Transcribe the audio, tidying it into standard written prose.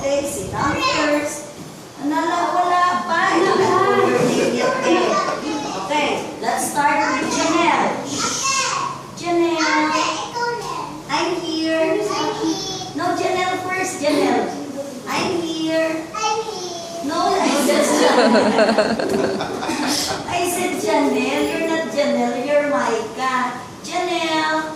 Okay, sit down first. Wala pa. Okay, let's start with Janelle. Janelle, I'm here. No, Janelle first, Janelle. I'm here. No, I said Janelle. I said Janelle. You're not Janelle, you're Micah. Janelle.